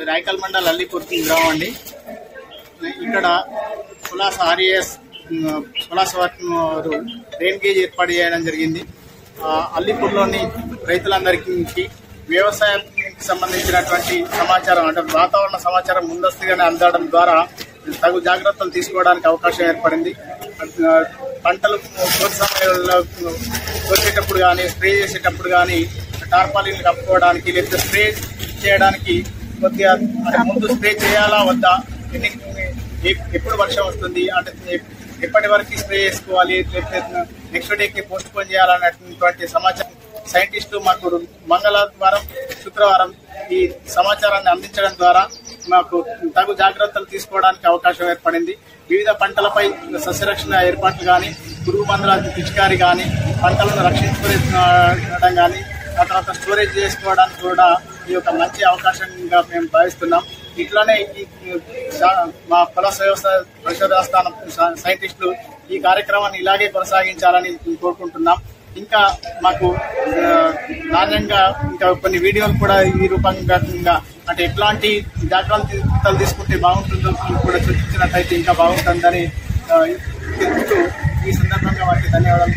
రాయకల్ మండల్ అల్లిపూర్ గ్రామం అండి. ఇక్కడ పులాస ఆర్ఏఎస్ పులాస వారు రెయిన్ గేజ్ ఏర్పాటు చేయడం జరిగింది. అల్లిపూర్లోని రైతులందరికీ వ్యవసాయానికి సంబంధించినటువంటి సమాచారం అంటే వాతావరణ సమాచారం ముందస్తుగానే అందడం ద్వారా తగు జాగ్రత్తలు తీసుకోవడానికి అవకాశం ఏర్పడింది. పంటలు కోత సమయంలో కోసేటప్పుడు కానీ స్ప్రే చేసేటప్పుడు కానీ టార్పాలిన్లు కప్పుకోవడానికి లేకపోతే స్ప్రే చేయడానికి కొద్దిగా అంటే ముందు స్ప్రే చేయాలా వద్దా, ఎప్పుడు వర్షం వస్తుంది అంటే ఎప్పటి వరకు స్ప్రే చేసుకోవాలి, లేకపోతే నెక్స్ట్ డేకి పోస్ట్ పోన్ చేయాలన్నటువంటి సమాచారం సైంటిస్టులు మాకు మంగళవారం శుక్రవారం ఈ సమాచారాన్ని అందించడం ద్వారా మాకు తగు జాగ్రత్తలు తీసుకోవడానికి అవకాశం ఏర్పడింది. వివిధ పంటలపై సస్యరక్షణ ఏర్పాట్లు కానీ పురుగు మందుల పిచికారి కానీ పంటలను రక్షించుకోవడం కానీ ఆ తర్వాత స్టోరేజ్ చేసుకోవడానికి కూడా ఈ యొక్క మంచి అవకాశంగా మేము భావిస్తున్నాం. ఇట్లానే మా పులాస వ్యవసాయ పరిశోధనాస్థానం సైంటిస్టులు ఈ కార్యక్రమాన్ని ఇలాగే కొనసాగించాలని కోరుకుంటున్నాం. ఇంకా మాకు నాణ్యంగా ఇంకా కొన్ని వీడియోలు కూడా ఈ రూపంగా అంటే ఎట్లాంటి జాగ్రత్తలు తీసుకుంటే బాగుంటుందో కూడా సూచించినట్లయితే ఇంకా బాగుంటుందని తెలుపుతూ ఈ సందర్భంగా వారికి ధన్యవాదాలు.